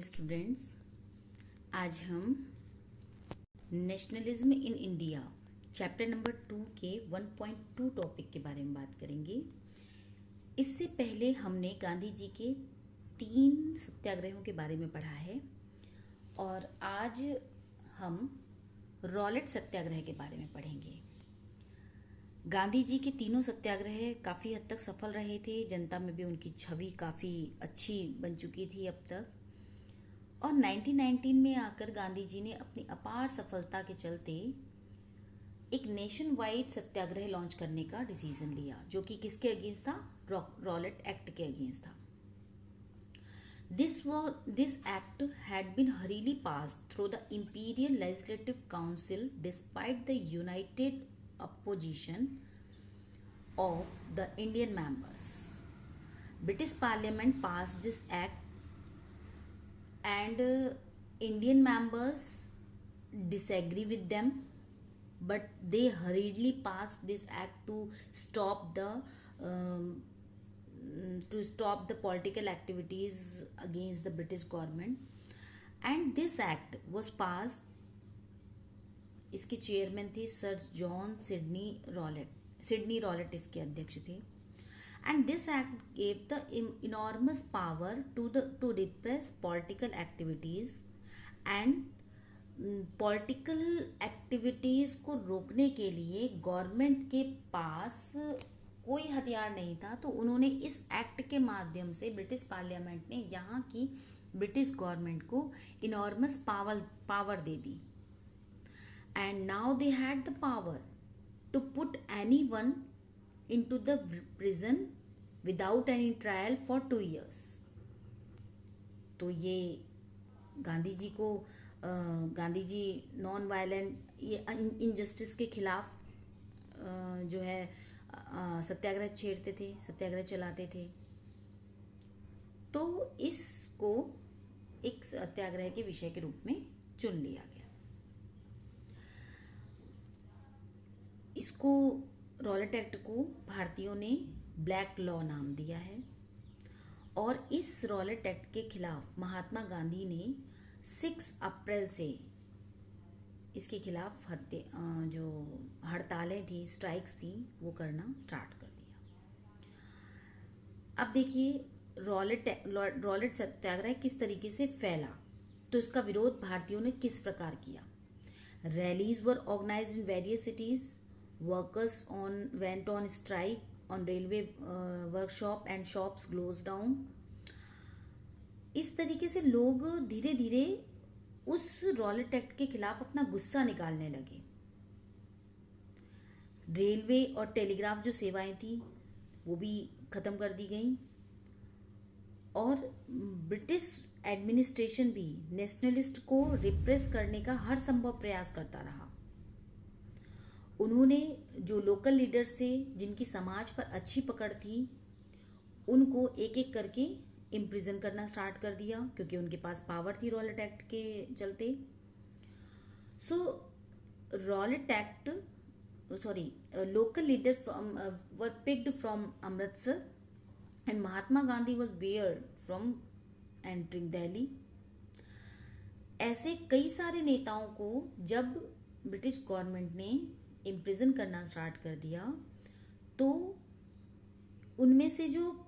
Students, आज हम nationalism in India chapter number 2 के 1.2 टॉपिक के बारे में बात करेंगे। इससे पहले हमने गांधी जी के 3 सत्याग्रहों के बारे में पढ़ा है और आज हम रॉलेट सत्याग्रह के बारे में पढ़ेंगे। गांधी जी के तीनों सत्याग्रह काफ़ी हद तक सफल रहे थे, जनता में भी उनकी छवि काफ़ी अच्छी बन चुकी थी अब तक। और 1919 में आकर गांधी जी ने अपनी अपार सफलता के चलते एक नेशन वाइड सत्याग्रह लॉन्च करने का डिसीजन लिया, जो कि किसके अगेंस्ट था? रॉलेट एक्ट के अगेंस्ट था। This act had been hurriedly passed through the Imperial Legislative Council despite the united opposition of the Indian members. British Parliament passed this act and Indian members disagree with them, but they hurriedly passed this act to stop the political activities against the British government. And this act was passed, इसके chairman थे sir John Sydney Rowlatt इसके अध्यक्ष थे। And this act gave the enormous power to repress political activities and political activities को रोकने के लिए government के पास कोई हथियार नहीं था, तो उन्होंने इस एक्ट के माध्यम से ब्रिटिश पार्लियामेंट ने यहाँ की ब्रिटिश गवर्नमेंट को इनॉर्मस पावर दे दी। And now they had the power to put anyone into the prison without any trial for 2 years। तो ये गांधी जी नॉन वायलेंट ये इनजस्टिस के खिलाफ जो है सत्याग्रह छेड़ते थे, सत्याग्रह चलाते थे। तो इसको एक सत्याग्रह के विषय के रूप में चुन लिया गया। इसको रॉलेट एक्ट को भारतीयों ने ब्लैक लॉ नाम दिया है और इस रॉलेट एक्ट के खिलाफ महात्मा गांधी ने 6 अप्रैल से इसके खिलाफ जो हड़तालें थी, स्ट्राइक्स थी, वो करना स्टार्ट कर दिया। अब देखिए रॉलेट सत्याग्रह किस तरीके से फैला, तो इसका विरोध भारतीयों ने किस प्रकार किया। Rallies were organised in various cities, workers went on strike on railway workshop and shops closed down। इस तरीके से लोग धीरे धीरे उस रॉलेट एक्ट के खिलाफ अपना गुस्सा निकालने लगे। रेलवे और टेलीग्राफ जो सेवाएं थी वो भी खत्म कर दी गई और ब्रिटिश एडमिनिस्ट्रेशन भी नेशनलिस्ट को रिप्रेस करने का हर संभव प्रयास करता रहा। उन्होंने जो लोकल लीडर्स थे, जिनकी समाज पर अच्छी पकड़ थी, उनको एक एक करके इम्प्रिजन करना स्टार्ट कर दिया, क्योंकि उनके पास पावर थी रॉलेट एक्ट के चलते। Local leader were picked from Amritsar and Mahatma Gandhi was Baird from entering Delhi. ऐसे कई सारे नेताओं को जब ब्रिटिश गवर्नमेंट ने इम्प्रिजन करना स्टार्ट कर दिया, तो उनमें से जो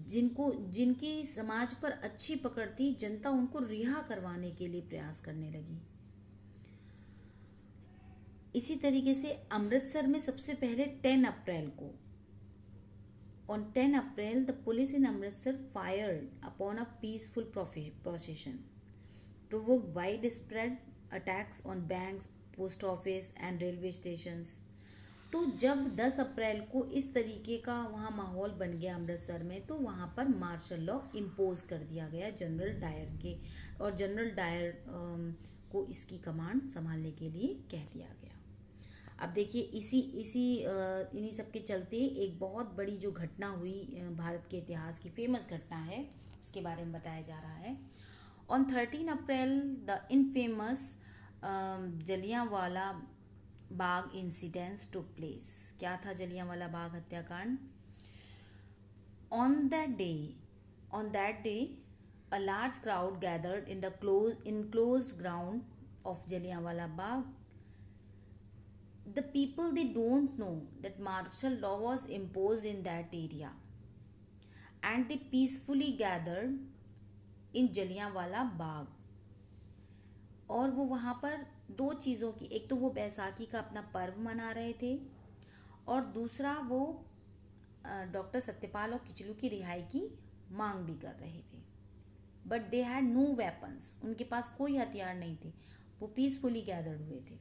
जिनकी समाज पर अच्छी पकड़ थी, जनता उनको रिहा करवाने के लिए प्रयास करने लगी। इसी तरीके से अमृतसर में सबसे पहले 10 अप्रैल को On 10 April, the police in Amritsar fired upon a peaceful procession, provoked widespread attacks on banks, post office and railway stations। तो जब 10 अप्रैल को इस तरीके का वहाँ माहौल बन गया अमृतसर में, तो वहाँ पर मार्शल लॉ इम्पोज कर दिया गया जनरल डायर के, और जनरल डायर को इसकी कमांड संभालने के लिए कह दिया गया। अब देखिए इन्हीं सब के चलते एक बहुत बड़ी जो घटना हुई भारत के इतिहास की फेमस घटना है, उसके बारे में बताया जा रहा है। On 13 April the infamous Jallianwala Bagh incidents took place. क्या था जलियांवाला बाग हत्याकांड? On that day On that day, a large crowd gathered in the enclosed ground of Jallianwala Bagh. The people, they don't know that martial law was imposed in that area, and they peacefully gathered in Jallianwala Bagh. और वो वहाँ पर दो चीज़ों की, एक तो वो बैसाखी का अपना पर्व मना रहे थे, और दूसरा वो डॉक्टर सत्यपाल और किचलू की रिहाई की मांग भी कर रहे थे. But they had no weapons, उनके पास कोई हथियार नहीं थे. वो पीसफुली गैदर्ड हुए थे.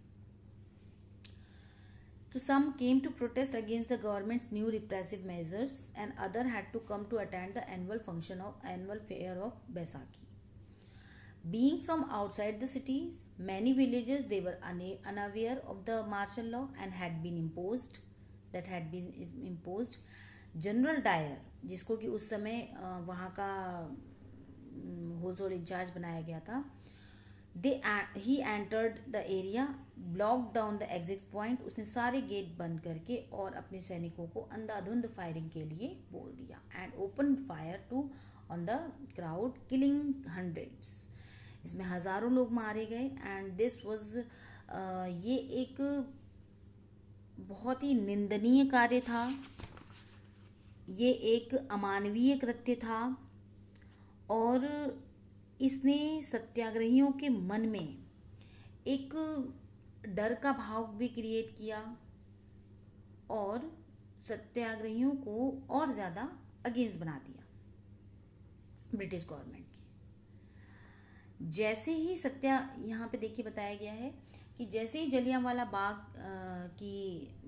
So some came to protest against the government's new repressive measures, and other had to come to attend the annual fair of Baisakhi. Being from outside the cities, many villages, they were unaware of the martial law and had been imposed. General Dyer, जिसको कि उस समय वहाँ का wholesale in charge बनाया गया था, he entered the area, blocked down the exit point. उसने सारे गेट बंद करके और अपने सैनिकों को अंधाधुंध फायरिंग के लिए बोल दिया, and opened fire on the crowd, killing hundreds. इसमें हजारों लोग मारे गए. and this was ये एक बहुत ही निंदनीय कार्य था. ये एक अमानवीय कृत्य था, और इसने सत्याग्रहियों के मन में एक डर का भाव भी क्रिएट किया, और सत्याग्रहियों को और ज़्यादा अगेंस्ट बना दिया ब्रिटिश गवर्नमेंट की. जैसे ही यहाँ पे देखिए बताया गया है कि जैसे ही जलियांवाला बाग की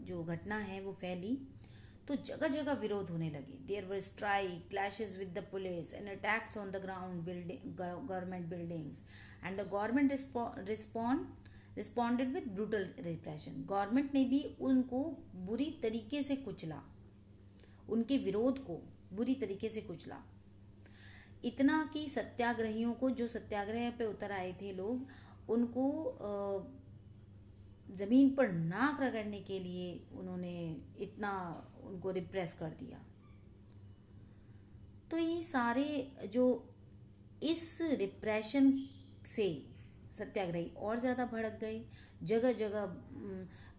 जो घटना है वो फैली, तो जगह जगह विरोध होने लगे. There were strike, clashes with the police and attacks on the ground government buildings, and the government responded with brutal repression. Government ने भी उनको बुरी तरीके से कुचला, उनके विरोध को बुरी तरीके से कुचला. इतना कि सत्याग्रहियों को, जो सत्याग्रह पे उतर आए थे लोग, उनको ज़मीन पर नाक रगड़ने के लिए उन्होंने इतना उनको रिप्रेस कर दिया. तो ये सारे जो इस रिप्रेशन से सत्याग्रही और ज़्यादा भड़क गए. जगह जगह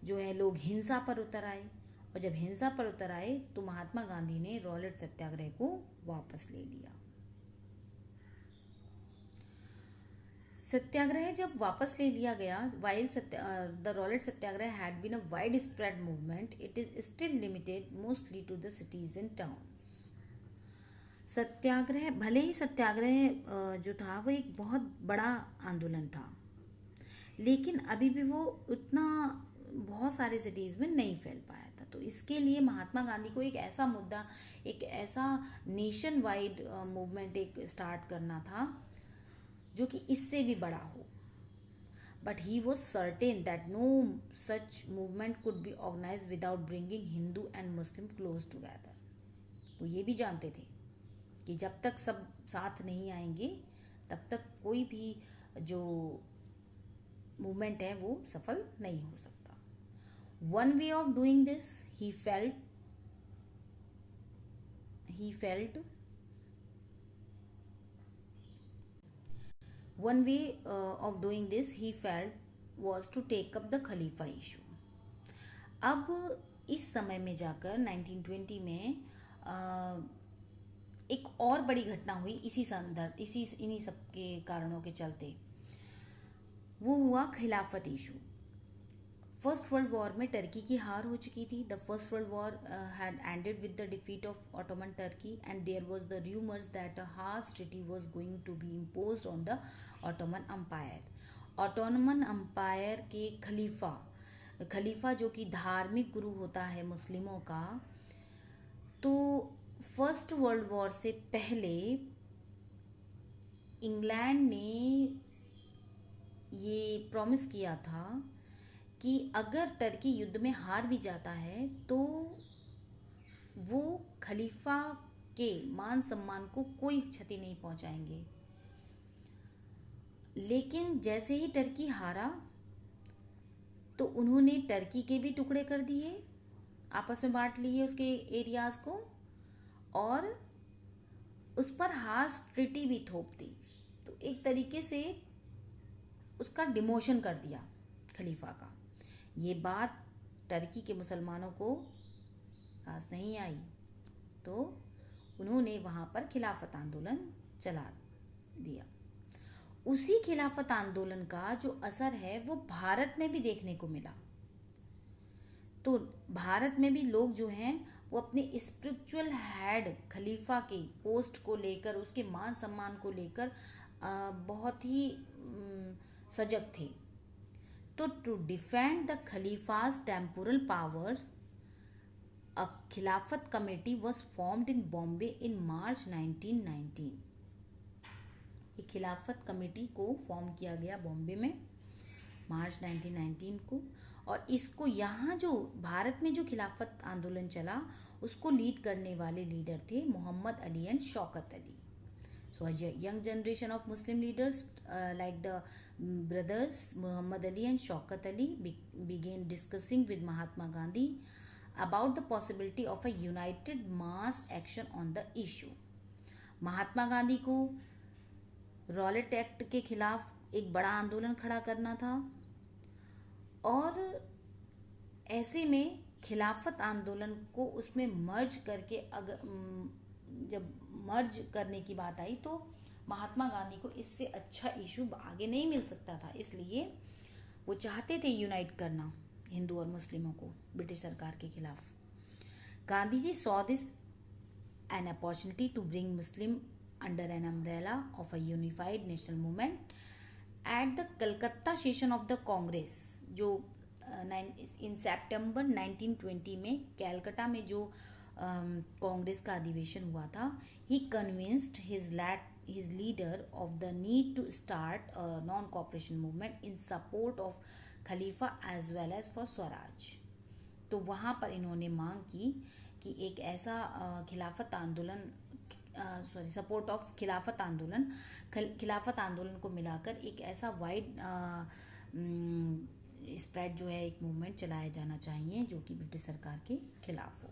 जो है लोग हिंसा पर उतर आए, और जब हिंसा पर उतर आए तो महात्मा गांधी ने रॉलेट सत्याग्रह को वापस ले लिया. सत्याग्रह जब वापस ले लिया गया, while the Rowlatt Satyagraha had been a widespread movement, it is still limited mostly to the cities and towns. सत्याग्रह, भले ही सत्याग्रह जो था वो एक बहुत बड़ा आंदोलन था, लेकिन अभी भी वो उतना बहुत सारे सिटीज़ में नहीं फैल पाया था. तो इसके लिए महात्मा गांधी को एक ऐसा मुद्दा, एक ऐसा नेशन वाइड मूवमेंट एक स्टार्ट करना था जो कि इससे भी बड़ा हो. But he was certain that no such movement could be organise without bringing Hindu and Muslim close together. वो ये भी जानते थे कि जब तक सब साथ नहीं आएंगे तब तक कोई भी जो मूवमेंट है वो सफल नहीं हो सकता. One way of doing this, he felt One way of doing this, he felt, was to take up the Khalifa issue. अब इस समय में जाकर 1920 में एक और बड़ी घटना हुई इन्हीं सब के कारणों के चलते. वो हुआ खिलाफत इशू. फर्स्ट वर्ल्ड वॉर में टर्की की हार हो चुकी थी. The first world war had ended with the defeat of Ottoman Turkey, and there was the rumours that a harsh treaty was going to be imposed on the Ottoman empire. Ottoman empire के खलीफा जो कि धार्मिक गुरु होता है मुस्लिमों का, तो फर्स्ट वर्ल्ड वॉर से पहले इंग्लैंड ने ये प्रॉमिस किया था कि अगर टर्की युद्ध में हार भी जाता है तो वो खलीफा के मान सम्मान को कोई क्षति नहीं पहुंचाएंगे. लेकिन जैसे ही टर्की हारा तो उन्होंने टर्की के भी टुकड़े कर दिए, आपस में बांट लिए उसके एरियाज को, और उस पर हार्श ट्रिटी भी थोप दी। तो एक तरीके से उसका डिमोशन कर दिया खलीफा का। ये बात टर्की के मुसलमानों को खास नहीं आई, तो उन्होंने वहाँ पर खिलाफत आंदोलन चला दिया। उसी खिलाफत आंदोलन का जो असर है वो भारत में भी देखने को मिला। तो भारत में भी लोग जो हैं वो अपने स्पिरिचुअल हेड खलीफा के पोस्ट को लेकर, उसके मान सम्मान को लेकर बहुत ही सजग थे। तो to defend the Khalifa's temporal powers, a Khilafat committee was formed in Bombay in March 1919। ये खिलाफत कमेटी को फॉर्म किया गया बॉम्बे में मार्च 1919 को। और इसको यहाँ जो भारत में जो खिलाफत आंदोलन चला उसको लीड करने वाले लीडर थे Mohammad Ali and Shaukat Ali. So young generation of Muslim leaders like the brothers Muhammad Ali and Shaukat Ali began discussing with Mahatma Gandhi about the possibility of a united mass action on the issue। Mahatma Gandhi को Rowlatt act के खिलाफ एक बड़ा आंदोलन खड़ा करना था, और ऐसे में खिलाफत आंदोलन को उसमें मर्ज करके अगर जब मर्ज करने की बात आई तो महात्मा गांधी को इससे अच्छा इशू आगे नहीं मिल सकता था। इसलिए वो चाहते थे यूनाइट करना हिंदू और मुस्लिमों को ब्रिटिश सरकार के खिलाफ। Gandhi ji saw this an opportunity to bring Muslim under an umbrella of a unified national movement at the Calcutta session of the Congress, जो इन सितंबर 1920 में कैलकटा में जो कांग्रेस का अधिवेशन हुआ था। he convinced his leader of the need to start a non-cooperation movement in support of Khalifa as well as for Swaraj. तो वहाँ पर इन्होंने मांग की कि एक ऐसा खिलाफत आंदोलन सपोर्ट ऑफ खिलाफत आंदोलन को मिलाकर एक ऐसा वाइड स्प्रेड जो है एक मूवमेंट चलाया जाना चाहिए जो कि ब्रिटिश सरकार के खिलाफ हो।